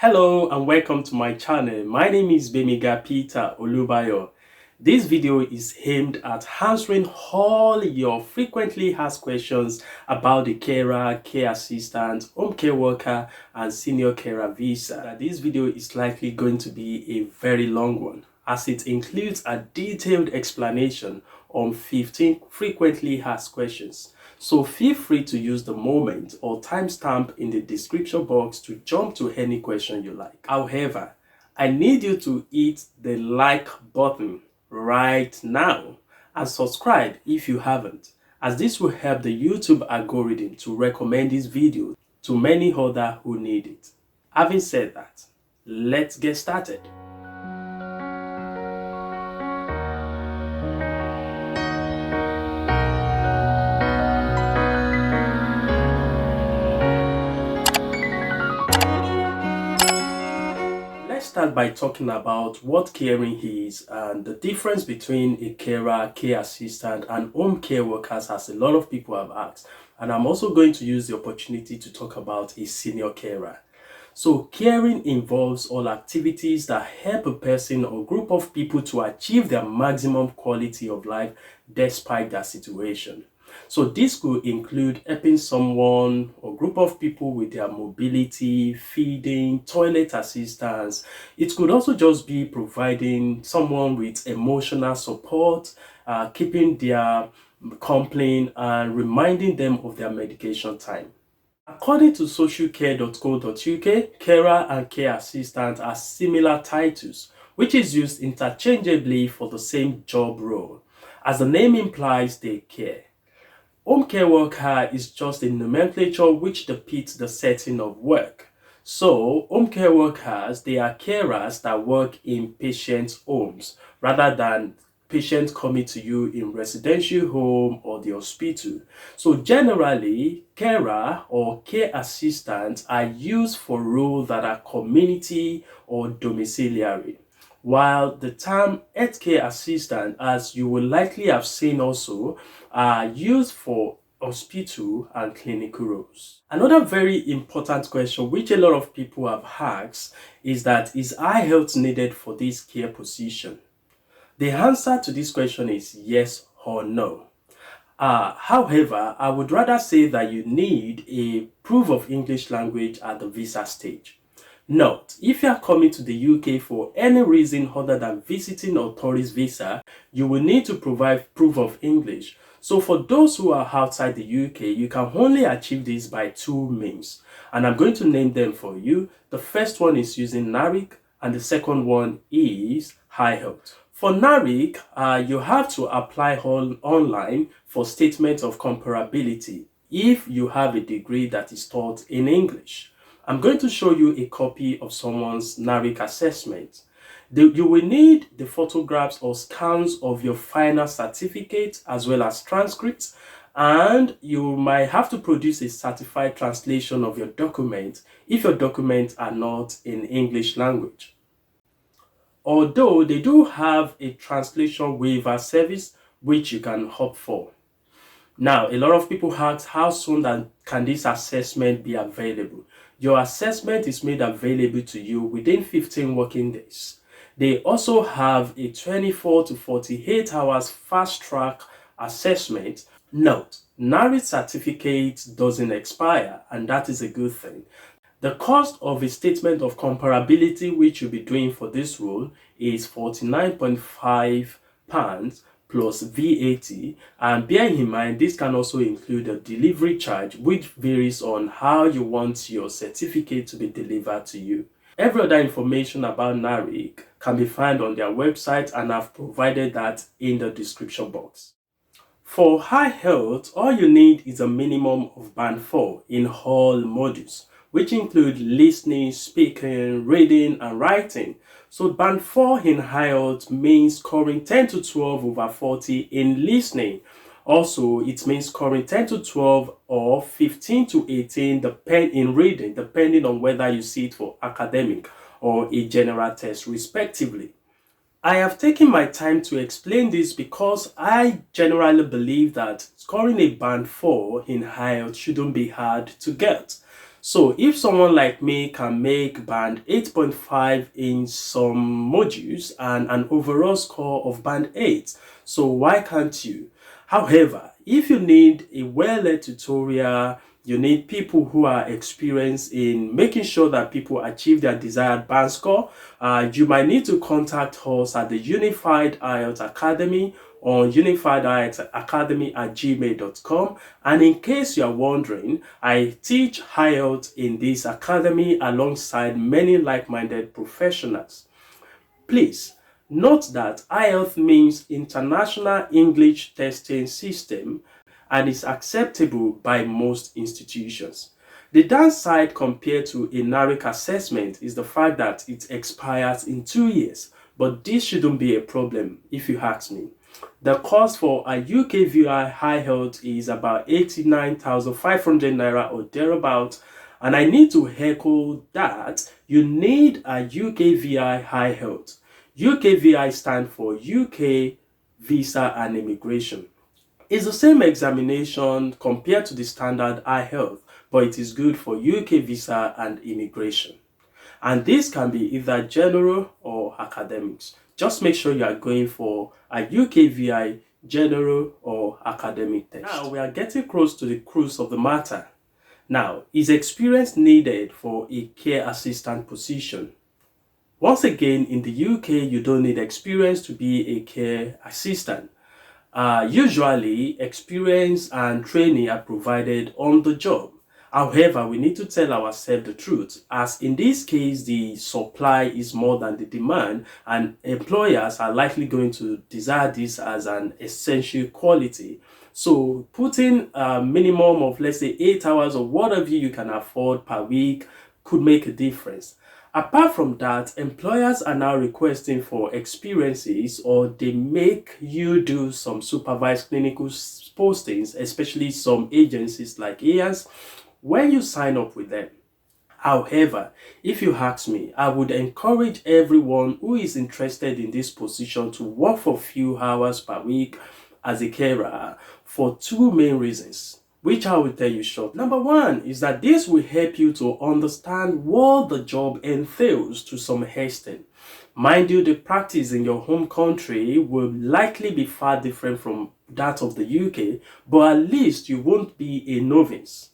Hello and welcome to my channel. My name is Bemiga Peter Olubayo. This video is aimed at answering all your frequently asked questions about the carer, care assistant, home care worker, and senior carer visa. This video is likely going to be a very long one, as it includes a detailed explanation on 15 frequently asked questions. So feel free to use the moment or timestamp in the description box to jump to any question you like. However, I need you to hit the like button right now and subscribe if you haven't, as this will help the YouTube algorithm to recommend this video to many others who need it. Having said that, let's get started. Let's start by talking about what caring is and the difference between a carer, care assistant, and home care workers, as a lot of people have asked. And I'm also going to use the opportunity to talk about a senior carer. So caring involves all activities that help a person or group of people to achieve their maximum quality of life despite their situation. So this could include helping someone or group of people with their mobility, feeding, toilet assistance. It could also just be providing someone with emotional support, keeping their company, and reminding them of their medication time. According to socialcare.co.uk, carer and care assistant are similar titles, which is used interchangeably for the same job role. As the name implies, they care. Home care worker is just a nomenclature which depicts the setting of work. So, home care workers, they are carers that work in patients' homes rather than patients coming to you in residential home or the hospital. So generally, carer or care assistants are used for roles that are community or domiciliary, while the term healthcare assistant, as you will likely have seen also, are used for hospital and clinical roles. Another very important question which a lot of people have asked is that, is IELTS needed for this care position? The answer to this question is yes or no. However, I would rather say that you need a proof of English language at the visa stage. Note, if you are coming to the UK for any reason other than visiting or tourist visa, you will need to provide proof of English. So for those who are outside the UK, you can only achieve this by two means, and I'm going to name them for you. The first one is using NARIC, and the second one is IELTS. For NARIC, you have to apply online for statement of comparability if you have a degree that is taught in English. I'm going to show you a copy of someone's NARIC assessment. You will need the photographs or scans of your final certificate as well as transcripts, and you might have to produce a certified translation of your document if your documents are not in English language. Although they do have a translation waiver service which you can opt for. Now, a lot of people ask, how soon can this assessment be available? Your assessment is made available to you within 15 working days. They also have a 24 to 48 hours fast track assessment. Note, NARIC certificate doesn't expire, and that is a good thing. The cost of a statement of comparability which you'll be doing for this role is £49.5 plus VAT, and bear in mind this can also include a delivery charge which varies on how you want your certificate to be delivered to you. Every other information about NARIC can be found on their website, and I've provided that in the description box. For IELTS, all you need is a minimum of band 4 in all modules, which include listening, speaking, reading, and writing. So band 4 in IELTS means scoring 10 to 12 over 40 in listening. Also, it means scoring 10 to 12 or 15 to 18 in reading, depending on whether you see it for academic or a general test, respectively. I have taken my time to explain this because I generally believe that scoring a band 4 in IELTS shouldn't be hard to get. So if someone like me can make band 8.5 in some modules and an overall score of band 8, so why can't you? However, if you need a well-led tutorial, you need people who are experienced in making sure that people achieve their desired band score, you might need to contact us at the Unified IELTS Academy on unifiedieltsacademy@gmail.com. And in case you are wondering, I teach IELTS in this academy alongside many like-minded professionals. Please note that IELTS means International English Testing System and is acceptable by most institutions. The downside compared to a NARIC assessment is the fact that it expires in 2 years, but this shouldn't be a problem if you ask me. The cost for a UKVI IELTS is about 89,500 naira or thereabout, and I need to echo that you need a UKVI IELTS. UKVI stands for UK Visa and Immigration. It's the same examination compared to the standard IELTS, but it is good for UK Visa and Immigration. And this can be either general or academics. Just make sure you are going for a UKVI general or academic test. Now we are getting close to the crux of the matter. Now, is experience needed for a care assistant position? Once again, in the UK, you don't need experience to be a care assistant. Usually, experience and training are provided on the job. However, we need to tell ourselves the truth, as in this case, the supply is more than the demand, and employers are likely going to desire this as an essential quality. So putting a minimum of, let's say, 8 hours or whatever you can afford per week could make a difference. Apart from that, employers are now requesting for experiences, or they make you do some supervised clinical postings, especially some agencies like IAS, when you sign up with them. However, if you ask me, I would encourage everyone who is interested in this position to work for a few hours per week as a carer for two main reasons, which I will tell you short. Number one is that this will help you to understand what the job entails to some extent. Mind you, the practice in your home country will likely be far different from that of the UK, but at least you won't be a novice.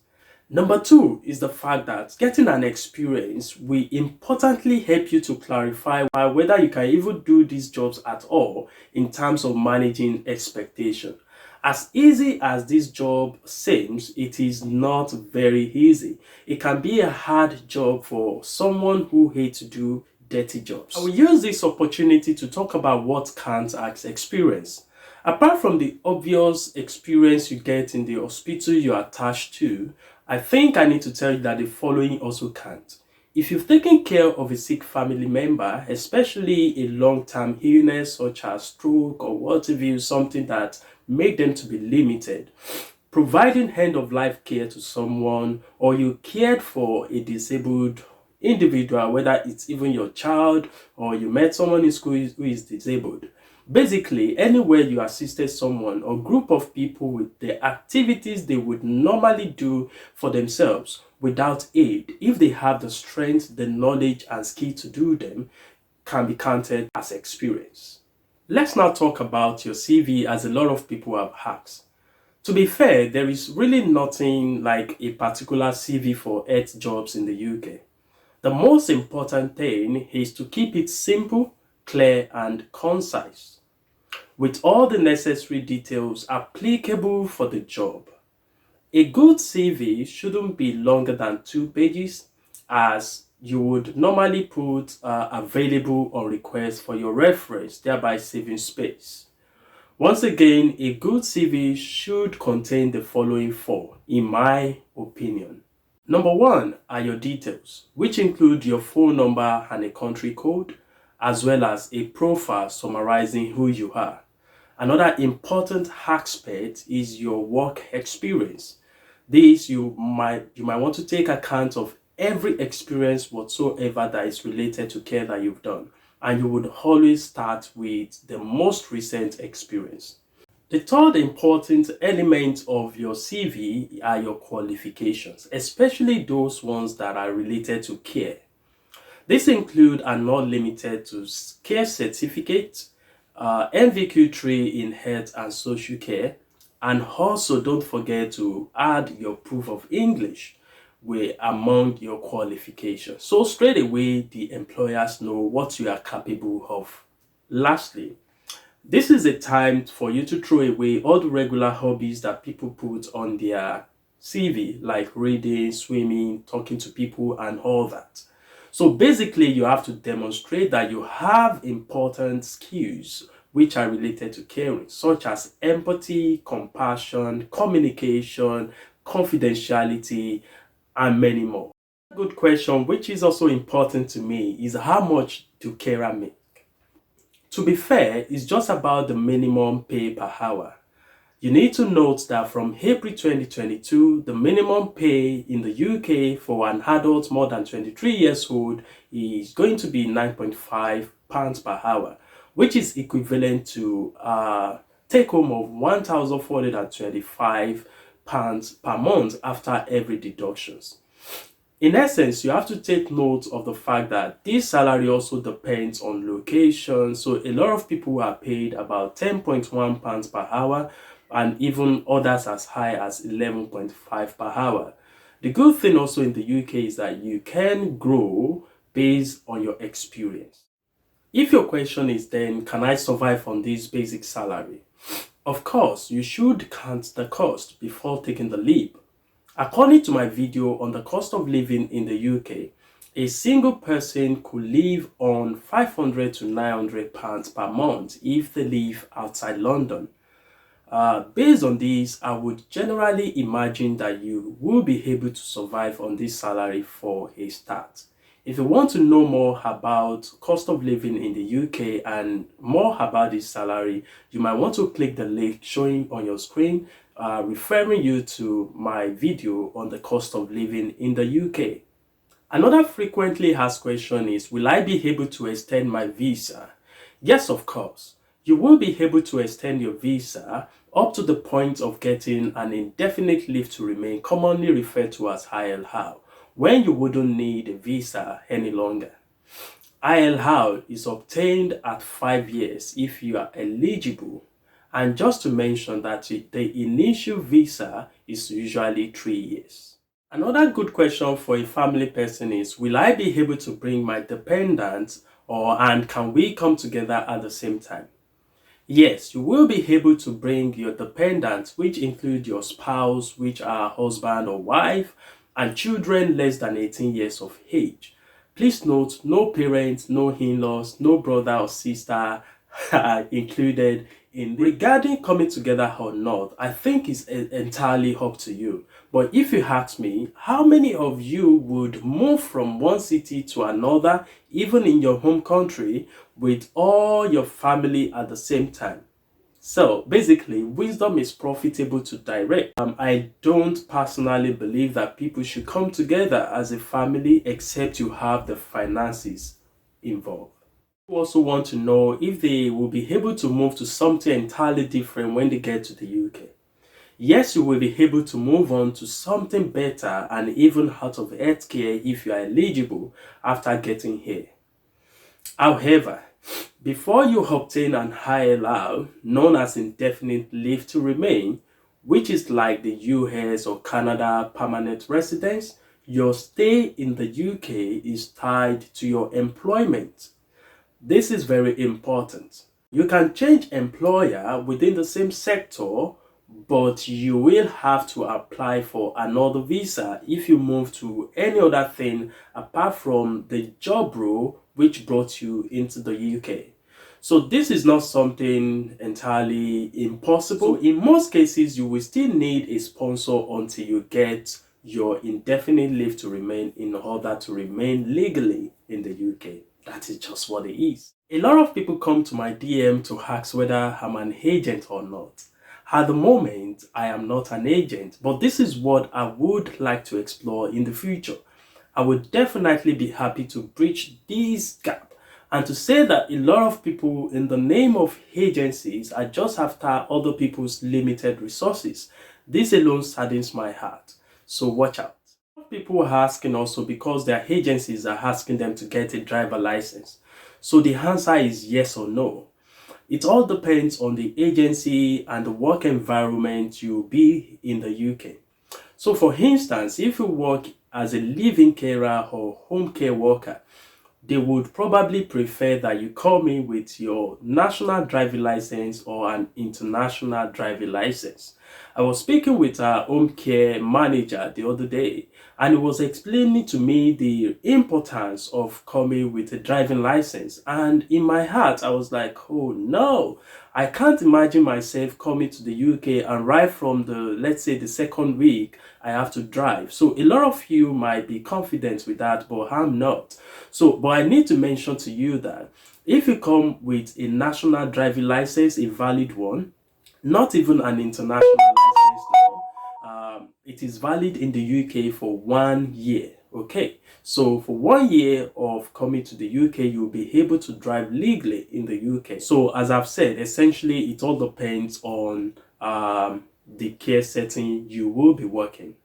Number two is the fact that getting an experience will importantly help you to clarify whether you can even do these jobs at all in terms of managing expectation. As easy as this job seems, it is not very easy. It can be a hard job for someone who hates to do dirty jobs. I will use this opportunity to talk about what counts as experience. Apart from the obvious experience you get in the hospital you're attached to, I think I need to tell you that the following also count. If you've taken care of a sick family member, especially a long-term illness such as stroke or whatever, something that make them to be limited, providing end-of-life care to someone, or you cared for a disabled individual, whether it's even your child or you met someone in school who is disabled. Basically, anywhere you assisted someone or group of people with the activities they would normally do for themselves without aid, if they have the strength, the knowledge and skill to do them, can be counted as experience. Let's now talk about your CV, as a lot of people have asked. To be fair, there is really nothing like a particular CV for 8 jobs in the UK. The most important thing is to keep it simple, clear and concise, with all the necessary details applicable for the job. A good CV shouldn't be longer than 2 pages, as you would normally put available on request for your reference, thereby saving space. Once again, a good CV should contain the following 4, in my opinion. Number 1 are your details, which include your phone number and a country code, as well as a profile summarizing who you are. Another important aspect is your work experience. This you might want to take account of every experience whatsoever that is related to care that you've done, and you would always start with the most recent experience. The third important element of your CV are your qualifications, especially those ones that are related to care. These include and not limited to care certificate, NVQ3 in health and social care, and also don't forget to add your proof of English among your qualifications. So straight away, the employers know what you are capable of. Lastly, this is a time for you to throw away all the regular hobbies that people put on their CV, like reading, swimming, talking to people, and all that. So basically, you have to demonstrate that you have important skills which are related to caring, such as empathy, compassion, communication, confidentiality, and many more. A good question, which is also important to me, is how much do carer make? To be fair, it's just about the minimum pay per hour. You need to note that from April 2022, the minimum pay in the UK for an adult more than 23 years old is going to be £9.5 per hour, which is equivalent to a take home of £1,425 per month after every deductions. In essence, you have to take note of the fact that this salary also depends on location. So a lot of people are paid about £10.1 per hour, and even others as high as 11.5 per hour. The good thing also in the UK is that you can grow based on your experience. If your question is then, can I survive on this basic salary? Of course, you should count the cost before taking the leap. According to my video on the cost of living in the UK, a single person could live on £500 to £900 per month if they live outside London. Based on this, I would generally imagine that you will be able to survive on this salary for a start. If you want to know more about cost of living in the UK and more about this salary, you might want to click the link showing on your screen, referring you to my video on the cost of living in the UK. Another frequently asked question is, will I be able to extend my visa? Yes, of course. You will be able to extend your visa up to the point of getting an indefinite leave to remain, commonly referred to as ILR, when you wouldn't need a visa any longer. ILR is obtained at 5 years if you are eligible. And just to mention that the initial visa is usually 3 years. Another good question for a family person is, will I be able to bring my dependents and can we come together at the same time? Yes, you will be able to bring your dependents, which include your spouse, which are husband or wife, and children less than 18 years of age. Please note, no parents, no in-laws, no brother or sister are included in this. Regarding coming together or not, I think it's entirely up to you. But if you ask me, how many of you would move from one city to another, even in your home country, with all your family at the same time? So basically, wisdom is profitable to direct. I don't personally believe that people should come together as a family except you have the finances involved. People also want to know if they will be able to move to something entirely different when they get to the UK. Yes, you will be able to move on to something better and even out of healthcare if you are eligible after getting here. However, before you obtain an ILR, known as indefinite leave to remain, which is like the US or Canada permanent residence, your stay in the UK is tied to your employment. This is very important. You can change employer within the same sector, but you will have to apply for another visa if you move to any other thing apart from the job role which brought you into the UK. So this is not something entirely impossible. So in most cases, you will still need a sponsor until you get your indefinite leave to remain in order to remain legally in the UK. That is just what it is. A lot of people come to my DM to ask whether I'm an agent or not. At the moment, I am not an agent, but this is what I would like to explore in the future. I would definitely be happy to bridge this gap And to say that a lot of people in the name of agencies are just after other people's limited resources, this alone saddens my heart. So watch out. People are asking also because their agencies are asking them to get a driver license. So the answer is yes or no. It all depends on the agency and the work environment you'll be in the UK. So for instance, if you work as a living carer or home care worker, they would probably prefer that you come in with your national driving license or an international driving license. I was speaking with a home care manager the other day, and he was explaining to me the importance of coming with a driving license. And in my heart, I was like, oh no, I can't imagine myself coming to the UK and right from the, let's say, the second week, I have to drive. So a lot of you might be confident with that, but I'm not. So, but I need to mention to you that if you come with a national driving license, a valid one, not even an international license now, it is valid in the UK for 1 year. Okay, so for 1 year of coming to the UK, you'll be able to drive legally in the UK. So as I've said, essentially it all depends on the care setting you will be working.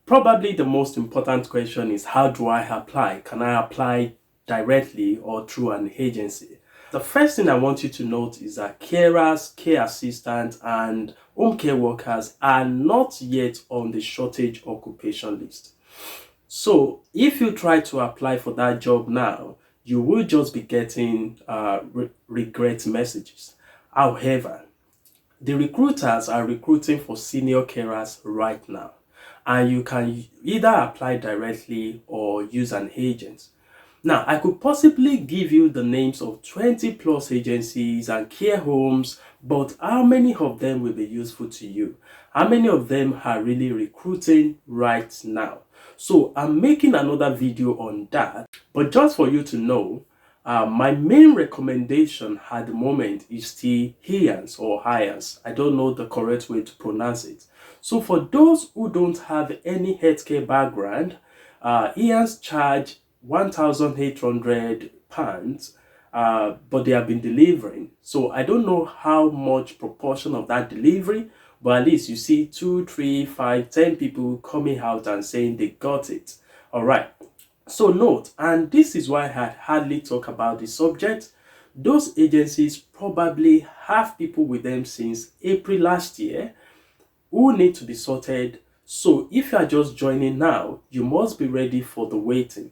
Probably the most important question is, how do I apply? Can I apply directly or through an agency? The first thing I want you to note is that carers, care assistants, and home care workers are not yet on the shortage occupation list. So if you try to apply for that job now, you will just be getting regret messages. However, the recruiters are recruiting for senior carers right now, and you can either apply directly or use an agent. Now, I could possibly give you the names of 20 plus agencies and care homes, but how many of them will be useful to you? How many of them are really recruiting right now? So I'm making another video on that, but just for you to know, my main recommendation at the moment is still IELTS or IELTS. I don't know the correct way to pronounce it. So for those who don't have any healthcare background, IELTS charge £1,800, but they have been delivering. So I don't know how much proportion of that delivery, but at least you see 2, 3, 5, 10 people coming out and saying they got it. All right. So note, and this is why I hardly talk about the subject, those agencies probably have people with them since April last year who need to be sorted. So if you are just joining now, you must be ready for the waiting.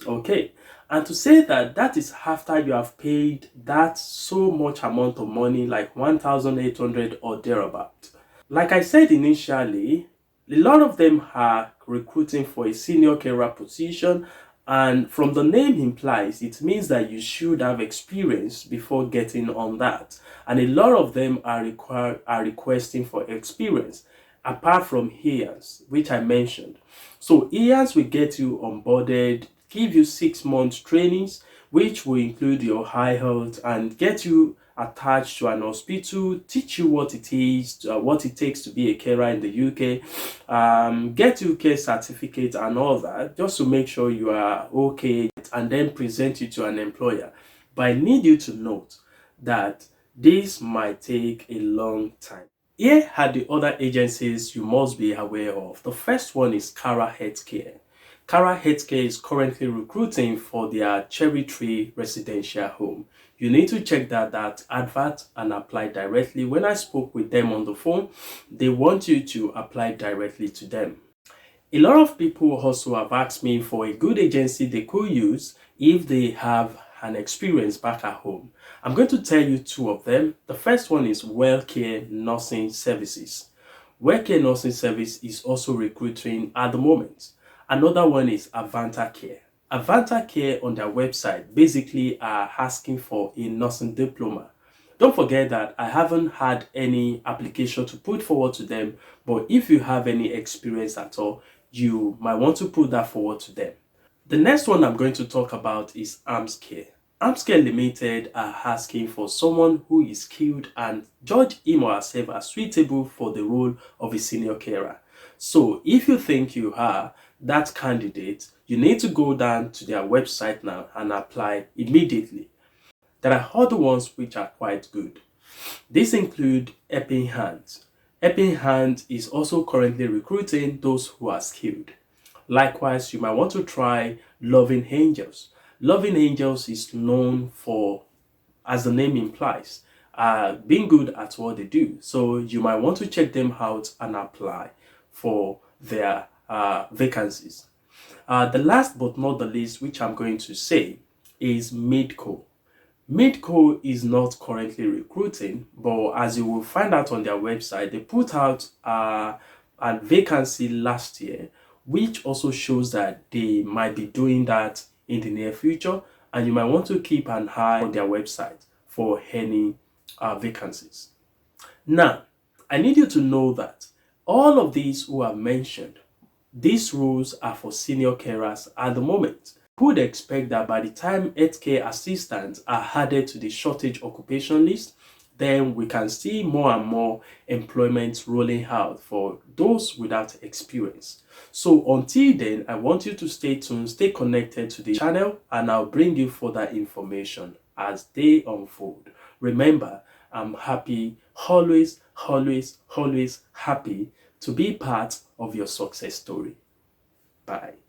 Okay, and to say that that is after you have paid that so much amount of money, like 1,800 or thereabout. Like I said initially, a lot of them are recruiting for a senior carer position, and from the name implies, it means that you should have experience before getting on that. And a lot of them are requesting for experience, apart from IELTS, which I mentioned. So IELTS will get you onboarded, give you 6 months trainings, which will include your IELTS, and get you attached to an hospital, teach you what it is, what it takes to be a carer in the UK, get you care certificate and all that, just to make sure you are okay, and then present you to an employer. But I need you to note that this might take a long time. Here are the other agencies you must be aware of. The first one is Cara Healthcare. Cara Healthcare is currently recruiting for their Cherry Tree residential home. You need to check that advert and apply directly. When I spoke with them on the phone, they want you to apply directly to them. A lot of people also have asked me for a good agency they could use if they have an experience back at home. I'm going to tell you 2 of them. The first one is WellCare Nursing Services. WellCare Nursing Service is also recruiting at the moment. Another one is Avanta Care. Avanta Care on their website basically are asking for a nursing diploma. Don't forget that I haven't had any application to put forward to them, but if you have any experience at all, you might want to put that forward to them. The next one I'm going to talk about is Armscare. Armscare Limited are asking for someone who is skilled and judge him or herself as suitable for the role of a senior carer. So if you think you are that candidate, you need to go down to their website now and apply immediately. There are other ones which are quite good. These include Helping Hands. Helping Hands is also currently recruiting those who are skilled. Likewise, you might want to try Loving Angels. Loving Angels is known for, as the name implies, being good at what they do. So you might want to check them out and apply for their vacancies. The last but not the least, which I'm going to say, is Midco. Midco is not currently recruiting, but as you will find out on their website, they put out a vacancy last year, which also shows that they might be doing that in the near future, and you might want to keep an eye on their website for any vacancies. Now, I need you to know that all of these who are mentioned, these rules are for senior carers at the moment. Who would expect that by the time healthcare assistants are added to the shortage occupation list, then we can see more and more employment rolling out for those without experience. So until then, I want you to stay tuned, stay connected to the channel, and I'll bring you further information as they unfold. Remember, I'm happy, always, always, always happy to be part of your success story. Bye.